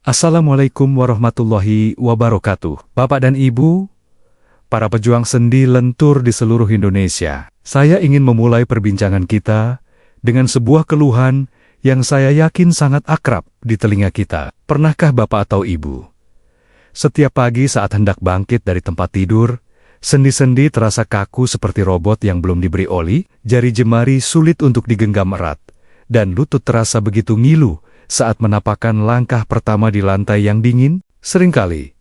Assalamualaikum warahmatullahi wabarakatuh. Bapak dan Ibu, para pejuang sendi lentur di seluruh Indonesia. Saya ingin memulai perbincangan kita dengan sebuah keluhan yang saya yakin sangat akrab di telinga kita. Pernahkah Bapak atau Ibu, setiap pagi saat hendak bangkit dari tempat tidur, sendi-sendi terasa kaku seperti robot yang belum diberi oli, jari jemari sulit untuk digenggam erat, dan lutut terasa begitu ngilu saat menapakkan langkah pertama di lantai yang dingin? Seringkali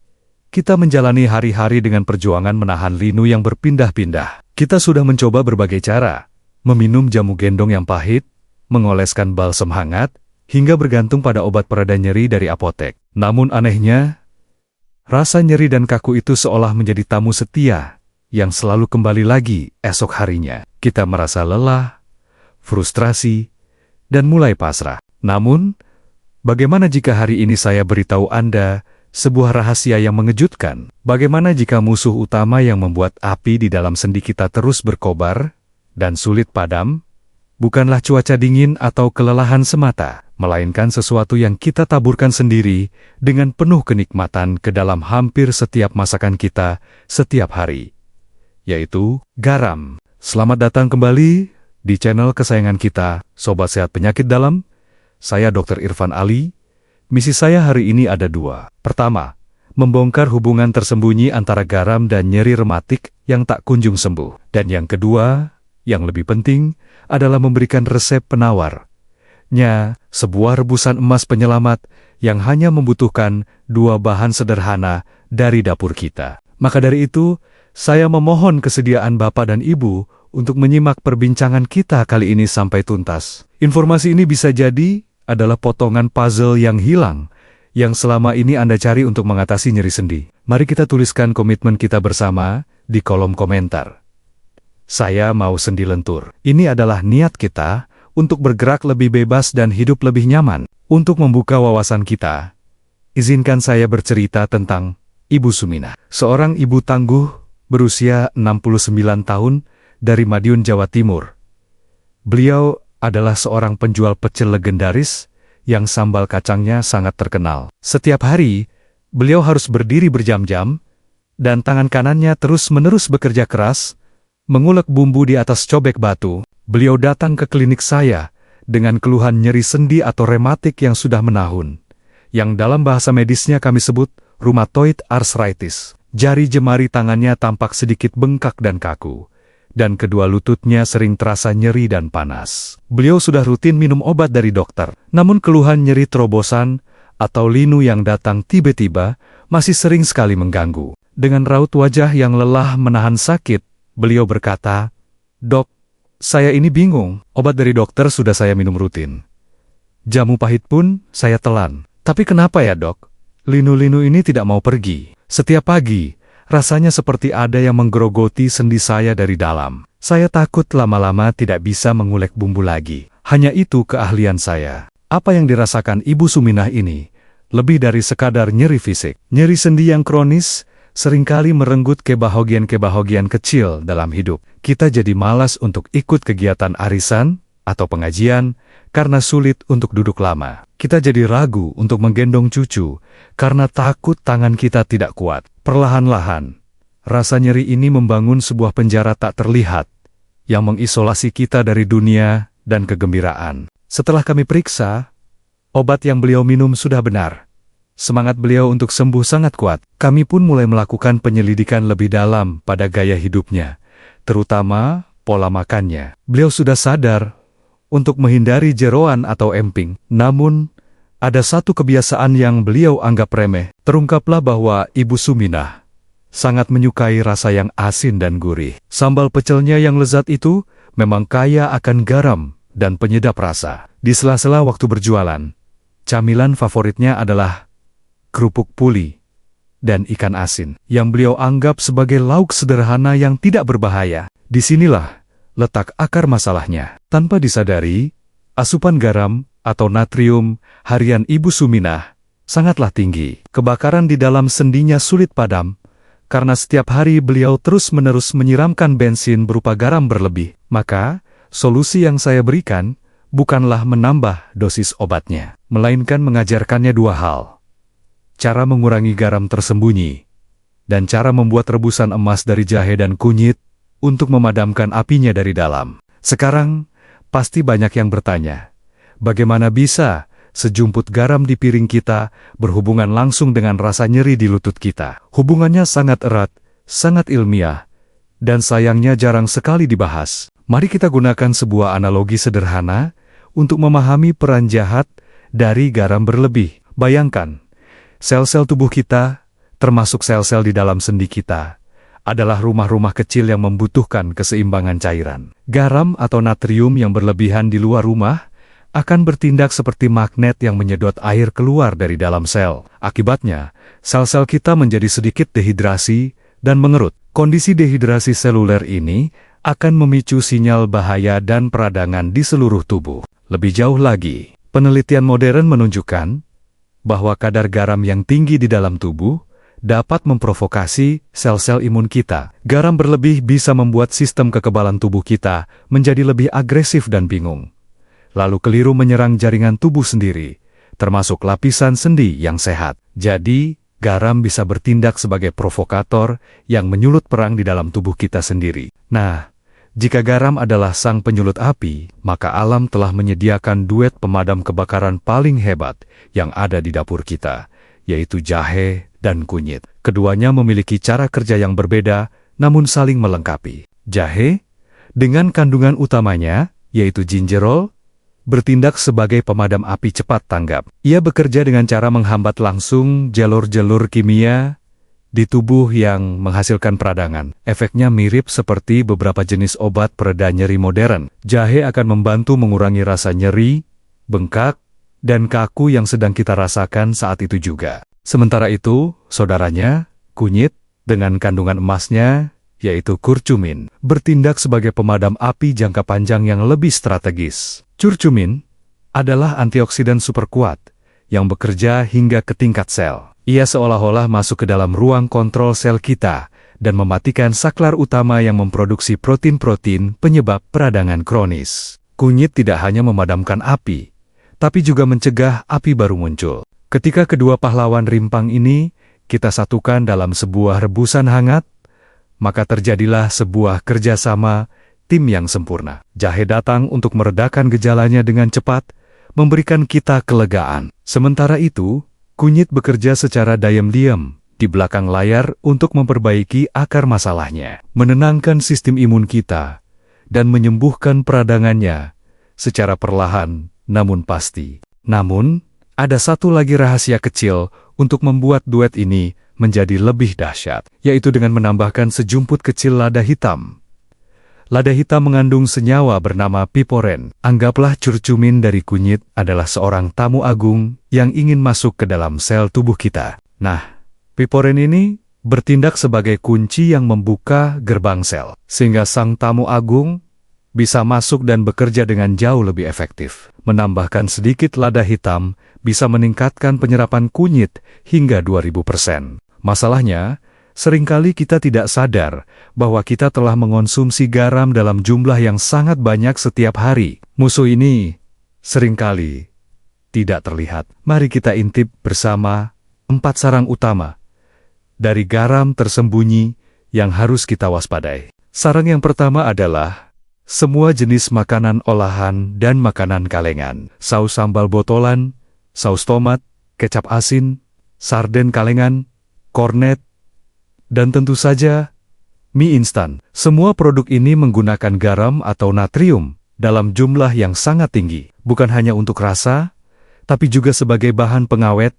kita menjalani hari-hari dengan perjuangan menahan linu yang berpindah-pindah. Kita sudah mencoba berbagai cara, meminum jamu gendong yang pahit, mengoleskan balsem hangat, hingga bergantung pada obat pereda nyeri dari apotek. Namun anehnya, rasa nyeri dan kaku itu seolah menjadi tamu setia yang selalu kembali lagi esok harinya. Kita merasa lelah, frustrasi, dan mulai pasrah. Namun, bagaimana jika hari ini saya beritahu Anda sebuah rahasia yang mengejutkan? Bagaimana jika musuh utama yang membuat api di dalam sendi kita terus berkobar dan sulit padam bukanlah cuaca dingin atau kelelahan semata, melainkan sesuatu yang kita taburkan sendiri dengan penuh kenikmatan ke dalam hampir setiap masakan kita setiap hari, yaitu garam. Selamat datang kembali di channel kesayangan kita, Sobat Sehat Penyakit Dalam. Saya Dr. Irfan Ali. Misi saya hari ini ada dua. Pertama, membongkar hubungan tersembunyi antara garam dan nyeri rematik yang tak kunjung sembuh. Dan yang kedua, yang lebih penting, adalah memberikan resep penawarnya, sebuah rebusan emas penyelamat yang hanya membutuhkan dua bahan sederhana dari dapur kita. Maka dari itu, saya memohon kesediaan Bapak dan Ibu untuk menyimak perbincangan kita kali ini sampai tuntas. Informasi ini bisa jadi adalah potongan puzzle yang hilang, yang selama ini Anda cari untuk mengatasi nyeri sendi. Mari kita tuliskan komitmen kita bersama di kolom komentar. Saya mau sendi lentur. Ini adalah niat kita untuk bergerak lebih bebas dan hidup lebih nyaman. Untuk membuka wawasan kita, izinkan saya bercerita tentang Ibu Suminah. Seorang ibu tangguh berusia 69 tahun dari Madiun, Jawa Timur. Beliau adalah seorang penjual pecel legendaris yang sambal kacangnya sangat terkenal. Setiap hari, beliau harus berdiri berjam-jam, dan tangan kanannya terus-menerus bekerja keras, mengulek bumbu di atas cobek batu. Beliau datang ke klinik saya dengan keluhan nyeri sendi atau rematik yang sudah menahun, yang dalam bahasa medisnya kami sebut rheumatoid arthritis. Jari jemari tangannya tampak sedikit bengkak dan kaku, dan kedua lututnya sering terasa nyeri dan panas. Beliau sudah rutin minum obat dari dokter, namun keluhan nyeri terobosan atau linu yang datang tiba-tiba masih sering sekali mengganggu. Dengan raut wajah yang lelah menahan sakit, beliau berkata, "Dok, saya ini bingung. Obat dari dokter sudah saya minum rutin. Jamu pahit pun saya telan. Tapi kenapa ya dok? Linu-linu ini tidak mau pergi. Setiap pagi, rasanya seperti ada yang menggerogoti sendi saya dari dalam. Saya takut lama-lama tidak bisa mengulek bumbu lagi." Hanya itu keahlian saya. Apa yang dirasakan Ibu Suminah ini lebih dari sekadar nyeri fisik. Nyeri sendi yang kronis seringkali merenggut kebahagiaan-kebahagiaan kecil dalam hidup. Kita jadi malas untuk ikut kegiatan arisan atau pengajian karena sulit untuk duduk lama. Kita jadi ragu untuk menggendong cucu karena takut tangan kita tidak kuat. Perlahan-lahan, rasa nyeri ini membangun sebuah penjara tak terlihat yang mengisolasi kita dari dunia dan kegembiraan. Setelah kami periksa, obat yang beliau minum sudah benar. Semangat beliau untuk sembuh sangat kuat. Kami pun mulai melakukan penyelidikan lebih dalam pada gaya hidupnya, terutama pola makannya. Beliau sudah sadar untuk menghindari jeroan atau emping. Namun, ada satu kebiasaan yang beliau anggap remeh. Terungkaplah bahwa Ibu Suminah sangat menyukai rasa yang asin dan gurih. Sambal pecelnya yang lezat itu memang kaya akan garam dan penyedap rasa. Di sela-sela waktu berjualan, camilan favoritnya adalah kerupuk puli dan ikan asin, yang beliau anggap sebagai lauk sederhana yang tidak berbahaya. Disinilah letak akar masalahnya. Tanpa disadari, asupan garam atau natrium harian Ibu Suminah sangatlah tinggi. Kebakaran di dalam sendinya sulit padam, karena setiap hari beliau terus-menerus menyiramkan bensin berupa garam berlebih. Maka, solusi yang saya berikan bukanlah menambah dosis obatnya, melainkan mengajarkannya dua hal, cara mengurangi garam tersembunyi, dan cara membuat rebusan emas dari jahe dan kunyit untuk memadamkan apinya dari dalam. Sekarang, pasti banyak yang bertanya, bagaimana bisa sejumput garam di piring kita berhubungan langsung dengan rasa nyeri di lutut kita? Hubungannya sangat erat, sangat ilmiah, dan sayangnya jarang sekali dibahas. Mari kita gunakan sebuah analogi sederhana untuk memahami peran jahat dari garam berlebih. Bayangkan, sel-sel tubuh kita, termasuk sel-sel di dalam sendi kita, adalah rumah-rumah kecil yang membutuhkan keseimbangan cairan. Garam atau natrium yang berlebihan di luar rumah akan bertindak seperti magnet yang menyedot air keluar dari dalam sel. Akibatnya, sel-sel kita menjadi sedikit dehidrasi dan mengerut. Kondisi dehidrasi seluler ini akan memicu sinyal bahaya dan peradangan di seluruh tubuh. Lebih jauh lagi, penelitian modern menunjukkan bahwa kadar garam yang tinggi di dalam tubuh dapat memprovokasi sel-sel imun kita. Garam berlebih bisa membuat sistem kekebalan tubuh kita menjadi lebih agresif dan bingung, lalu keliru menyerang jaringan tubuh sendiri, termasuk lapisan sendi yang sehat. Jadi, garam bisa bertindak sebagai provokator yang menyulut perang di dalam tubuh kita sendiri. Nah, jika garam adalah sang penyulut api, maka alam telah menyediakan duet pemadam kebakaran paling hebat yang ada di dapur kita, yaitu jahe dan kunyit. Keduanya memiliki cara kerja yang berbeda, namun saling melengkapi. Jahe, dengan kandungan utamanya, yaitu gingerol, bertindak sebagai pemadam api cepat tanggap. Ia bekerja dengan cara menghambat langsung jalur-jalur kimia di tubuh yang menghasilkan peradangan. Efeknya mirip seperti beberapa jenis obat pereda nyeri modern. Jahe akan membantu mengurangi rasa nyeri, bengkak, dan kaku yang sedang kita rasakan saat itu juga. Sementara itu, saudaranya, kunyit, dengan kandungan emasnya, yaitu kurcumin, bertindak sebagai pemadam api jangka panjang yang lebih strategis. Curcumin adalah antioksidan super kuat yang bekerja hingga ke tingkat sel. Ia seolah-olah masuk ke dalam ruang kontrol sel kita dan mematikan saklar utama yang memproduksi protein-protein penyebab peradangan kronis. Kunyit tidak hanya memadamkan api, tapi juga mencegah api baru muncul. Ketika kedua pahlawan rimpang ini kita satukan dalam sebuah rebusan hangat, maka terjadilah sebuah kerjasama tim yang sempurna. Jahe datang untuk meredakan gejalanya dengan cepat, memberikan kita kelegaan. Sementara itu, kunyit bekerja secara diam-diam di belakang layar untuk memperbaiki akar masalahnya, menenangkan sistem imun kita, dan menyembuhkan peradangannya secara perlahan namun pasti. Namun, ada satu lagi rahasia kecil untuk membuat duet ini menjadi lebih dahsyat, yaitu dengan menambahkan sejumput kecil lada hitam. Lada hitam mengandung senyawa bernama piporen. Anggaplah curcumin dari kunyit adalah seorang tamu agung yang ingin masuk ke dalam sel tubuh kita. Nah, piporen ini bertindak sebagai kunci yang membuka gerbang sel, sehingga sang tamu agung bisa masuk dan bekerja dengan jauh lebih efektif. Menambahkan sedikit lada hitam bisa meningkatkan penyerapan kunyit hingga 2000%. Masalahnya, seringkali kita tidak sadar bahwa kita telah mengonsumsi garam dalam jumlah yang sangat banyak setiap hari. Musuh ini seringkali tidak terlihat. Mari kita intip bersama 4 sarang utama dari garam tersembunyi yang harus kita waspadai. Sarang yang pertama adalah semua jenis makanan olahan dan makanan kalengan. Saus sambal botolan, saus tomat, kecap asin, sarden kalengan, kornet, dan tentu saja mie instan. Semua produk ini menggunakan garam atau natrium dalam jumlah yang sangat tinggi, bukan hanya untuk rasa, tapi juga sebagai bahan pengawet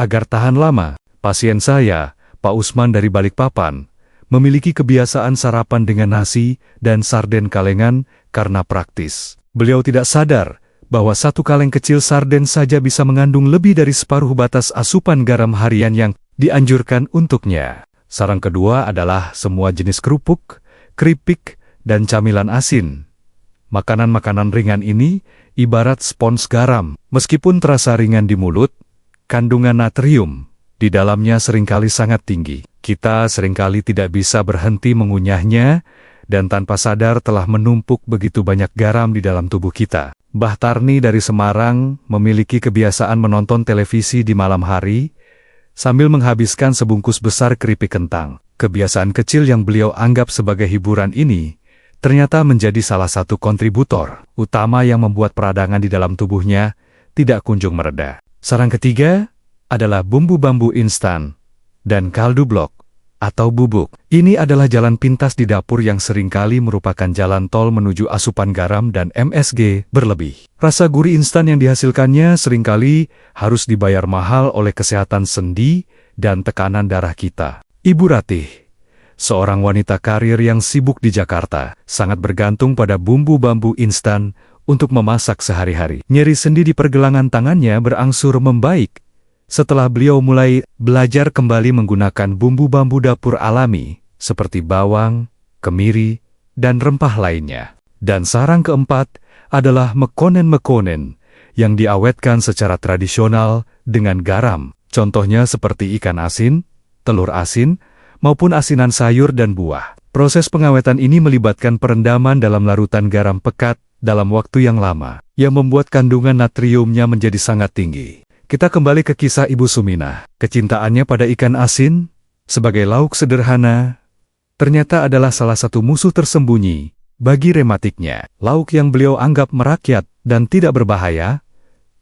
agar tahan lama. Pasien saya, Pak Usman dari Balikpapan, memiliki kebiasaan sarapan dengan nasi dan sarden kalengan karena praktis. Beliau tidak sadar bahwa satu kaleng kecil sarden saja bisa mengandung lebih dari separuh batas asupan garam harian yang dianjurkan untuknya. Sarang kedua adalah semua jenis kerupuk, keripik, dan camilan asin. Makanan-makanan ringan ini ibarat spons garam. Meskipun terasa ringan di mulut, kandungan natrium di dalamnya seringkali sangat tinggi. Kita seringkali tidak bisa berhenti mengunyahnya, dan tanpa sadar telah menumpuk begitu banyak garam di dalam tubuh kita. Mbah Tarni dari Semarang memiliki kebiasaan menonton televisi di malam hari sambil menghabiskan sebungkus besar keripik kentang. Kebiasaan kecil yang beliau anggap sebagai hiburan ini ternyata menjadi salah satu kontributor utama yang membuat peradangan di dalam tubuhnya tidak kunjung mereda. Saran ketiga adalah bumbu bambu instan dan kaldu blok atau bubuk. Ini adalah jalan pintas di dapur yang seringkali merupakan jalan tol menuju asupan garam dan MSG berlebih. Rasa gurih instan yang dihasilkannya seringkali harus dibayar mahal oleh kesehatan sendi dan tekanan darah kita. Ibu Ratih, seorang wanita karir yang sibuk di Jakarta, sangat bergantung pada bumbu bambu instan untuk memasak sehari-hari. Nyeri sendi di pergelangan tangannya berangsur membaik setelah beliau mulai belajar kembali menggunakan bumbu bambu dapur alami seperti bawang, kemiri, dan rempah lainnya. Dan saran keempat adalah mekonen-mekonen yang diawetkan secara tradisional dengan garam. Contohnya seperti ikan asin, telur asin, maupun asinan sayur dan buah. Proses pengawetan ini melibatkan perendaman dalam larutan garam pekat dalam waktu yang lama, yang membuat kandungan natriumnya menjadi sangat tinggi. Kita kembali ke kisah Ibu Suminah. Kecintaannya pada ikan asin, sebagai lauk sederhana, ternyata adalah salah satu musuh tersembunyi bagi rematiknya. Lauk yang beliau anggap merakyat dan tidak berbahaya,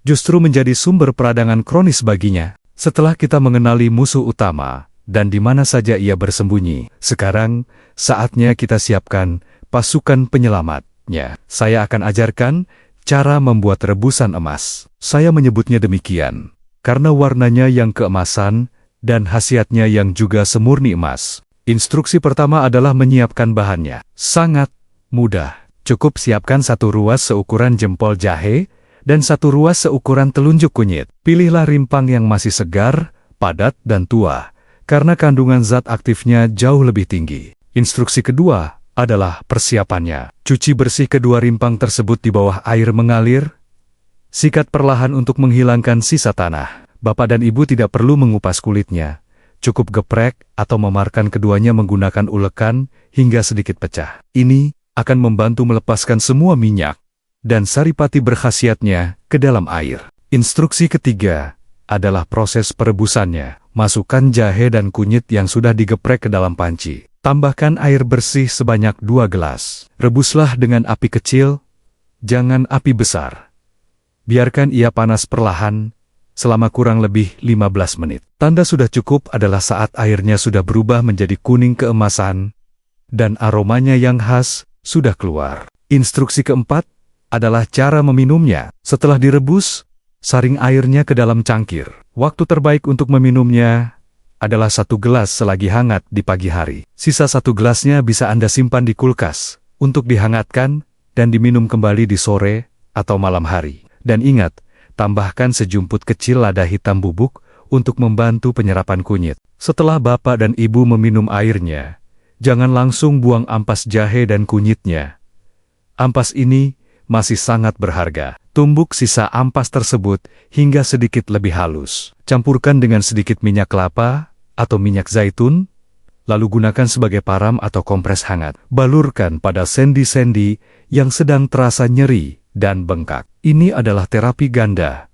justru menjadi sumber peradangan kronis baginya. Setelah kita mengenali musuh utama, dan di mana saja ia bersembunyi, sekarang saatnya kita siapkan pasukan penyelamatnya. Saya akan ajarkan cara membuat rebusan emas. Saya menyebutnya demikian, karena warnanya yang keemasan dan khasiatnya yang juga semurni emas. Instruksi pertama adalah menyiapkan bahannya. Sangat mudah. Cukup siapkan 1 ruas seukuran jempol jahe dan 1 ruas seukuran telunjuk kunyit. Pilihlah rimpang yang masih segar, padat, dan tua, karena kandungan zat aktifnya jauh lebih tinggi. Instruksi kedua adalah persiapannya. Cuci bersih kedua rimpang tersebut di bawah air mengalir. Sikat perlahan untuk menghilangkan sisa tanah. Bapak dan Ibu tidak perlu mengupas kulitnya. Cukup geprek atau memarkan keduanya menggunakan ulekan hingga sedikit pecah. Ini akan membantu melepaskan semua minyak dan saripati berkhasiatnya ke dalam air. Instruksi ketiga adalah proses perebusannya. Masukkan jahe dan kunyit yang sudah digeprek ke dalam panci. Tambahkan air bersih sebanyak 2 gelas. Rebuslah dengan api kecil, jangan api besar. Biarkan ia panas perlahan selama kurang lebih 15 menit. Tanda sudah cukup adalah saat airnya sudah berubah menjadi kuning keemasan dan aromanya yang khas sudah keluar. Instruksi keempat adalah cara meminumnya. Setelah direbus, saring airnya ke dalam cangkir. Waktu terbaik untuk meminumnya adalah 1 gelas selagi hangat di pagi hari. Sisa 1 gelasnya bisa Anda simpan di kulkas untuk dihangatkan dan diminum kembali di sore atau malam hari. Dan ingat, tambahkan sejumput kecil lada hitam bubuk untuk membantu penyerapan kunyit. Setelah Bapak dan Ibu meminum airnya, jangan langsung buang ampas jahe dan kunyitnya. Ampas ini masih sangat berharga. Tumbuk sisa ampas tersebut hingga sedikit lebih halus. Campurkan dengan sedikit minyak kelapa atau minyak zaitun, lalu gunakan sebagai param atau kompres hangat. Balurkan pada sendi-sendi yang sedang terasa nyeri dan bengkak. Ini adalah terapi ganda.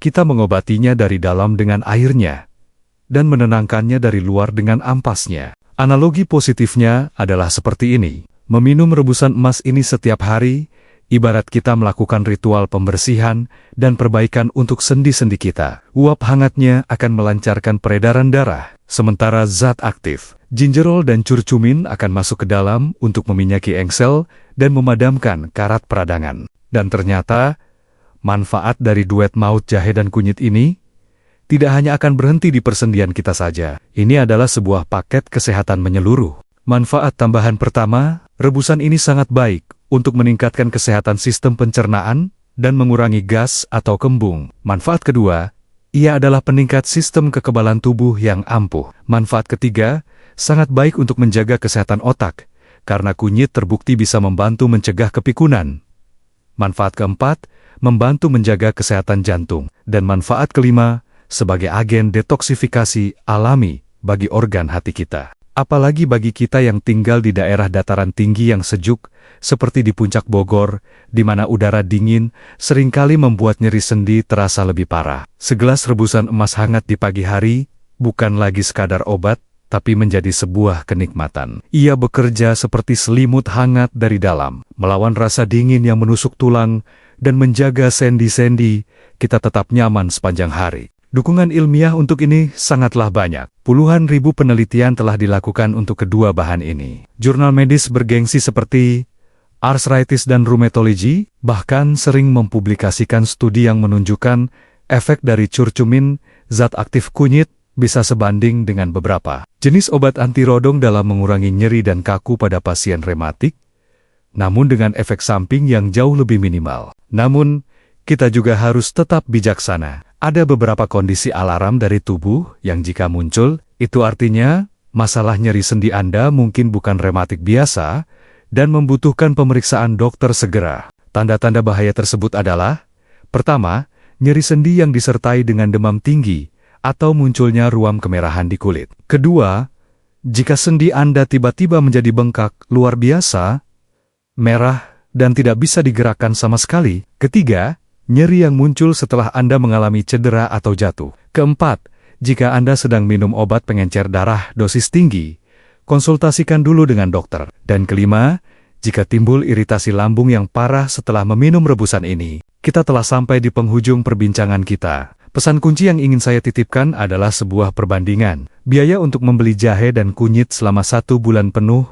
Kita mengobatinya dari dalam dengan airnya, dan menenangkannya dari luar dengan ampasnya. Analogi positifnya adalah seperti ini. Meminum rebusan emas ini setiap hari, ibarat kita melakukan ritual pembersihan dan perbaikan untuk sendi-sendi kita. Uap hangatnya akan melancarkan peredaran darah, sementara zat aktif, gingerol dan curcumin akan masuk ke dalam untuk meminyaki engsel dan memadamkan karat peradangan. Dan ternyata, manfaat dari duet maut jahe dan kunyit ini tidak hanya akan berhenti di persendian kita saja. Ini adalah sebuah paket kesehatan menyeluruh. Manfaat tambahan pertama, rebusan ini sangat baik untuk meningkatkan kesehatan sistem pencernaan dan mengurangi gas atau kembung. Manfaat kedua, ia adalah peningkat sistem kekebalan tubuh yang ampuh. Manfaat ketiga, sangat baik untuk menjaga kesehatan otak, karena kunyit terbukti bisa membantu mencegah kepikunan. Manfaat keempat, membantu menjaga kesehatan jantung. Dan manfaat kelima, sebagai agen detoksifikasi alami bagi organ hati kita. Apalagi bagi kita yang tinggal di daerah dataran tinggi yang sejuk, seperti di puncak Bogor, di mana udara dingin seringkali membuat nyeri sendi terasa lebih parah. Segelas rebusan emas hangat di pagi hari bukan lagi sekadar obat, tapi menjadi sebuah kenikmatan. Ia bekerja seperti selimut hangat dari dalam, melawan rasa dingin yang menusuk tulang, dan menjaga sendi-sendi kita tetap nyaman sepanjang hari. Dukungan ilmiah untuk ini sangatlah banyak. Puluhan ribu penelitian telah dilakukan untuk kedua bahan ini. Jurnal medis bergengsi seperti Arthritis dan Rheumatology bahkan sering mempublikasikan studi yang menunjukkan efek dari curcumin, zat aktif kunyit, bisa sebanding dengan beberapa jenis obat anti rodong dalam mengurangi nyeri dan kaku pada pasien rematik, namun dengan efek samping yang jauh lebih minimal. Namun, kita juga harus tetap bijaksana. Ada beberapa kondisi alarm dari tubuh yang jika muncul, itu artinya masalah nyeri sendi Anda mungkin bukan rematik biasa dan membutuhkan pemeriksaan dokter segera. Tanda-tanda bahaya tersebut adalah: pertama, nyeri sendi yang disertai dengan demam tinggi atau munculnya ruam kemerahan di kulit. Kedua, jika sendi Anda tiba-tiba menjadi bengkak luar biasa, merah, dan tidak bisa digerakkan sama sekali. Ketiga, nyeri yang muncul setelah Anda mengalami cedera atau jatuh. Keempat, jika Anda sedang minum obat pengencer darah dosis tinggi, konsultasikan dulu dengan dokter. Dan kelima, jika timbul iritasi lambung yang parah setelah meminum rebusan ini. Kita telah sampai di penghujung perbincangan kita. Pesan kunci yang ingin saya titipkan adalah sebuah perbandingan. Biaya untuk membeli jahe dan kunyit selama 1 bulan penuh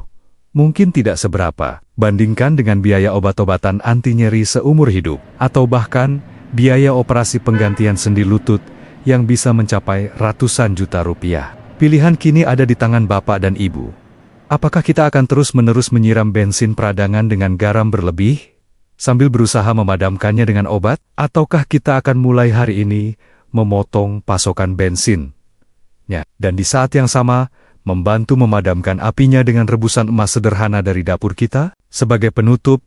mungkin tidak seberapa. Bandingkan dengan biaya obat-obatan anti nyeri seumur hidup, atau bahkan biaya operasi penggantian sendi lutut yang bisa mencapai ratusan juta rupiah. Pilihan kini ada di tangan Bapak dan Ibu. Apakah kita akan terus-menerus menyiram bensin peradangan dengan garam berlebih, sambil berusaha memadamkannya dengan obat? Ataukah kita akan mulai hari ini memotong pasokan bensinnya, dan di saat yang sama, membantu memadamkan apinya dengan rebusan emas sederhana dari dapur kita? Sebagai penutup,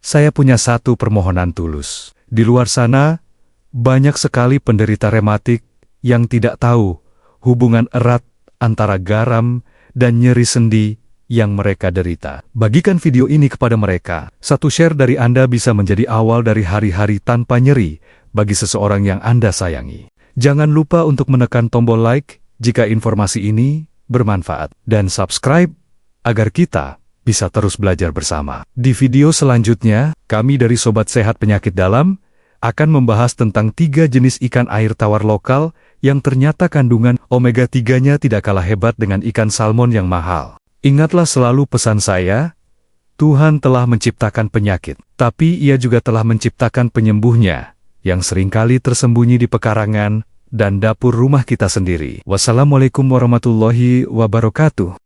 saya punya satu permohonan tulus. Di luar sana, banyak sekali penderita rematik yang tidak tahu hubungan erat antara garam dan nyeri sendi yang mereka derita. Bagikan video ini kepada mereka. Satu share dari Anda bisa menjadi awal dari hari-hari tanpa nyeri bagi seseorang yang Anda sayangi. Jangan lupa untuk menekan tombol like jika informasi ini bermanfaat, dan subscribe agar kita bisa terus belajar bersama. Di video selanjutnya, kami dari Sobat Sehat Penyakit Dalam akan membahas tentang 3 jenis ikan air tawar lokal yang ternyata kandungan omega 3-nya tidak kalah hebat dengan ikan salmon yang mahal. Ingatlah selalu pesan saya, Tuhan telah menciptakan penyakit, tapi Ia juga telah menciptakan penyembuhnya, yang seringkali tersembunyi di pekarangan dan dapur rumah kita sendiri. Wassalamualaikum warahmatullahi wabarakatuh.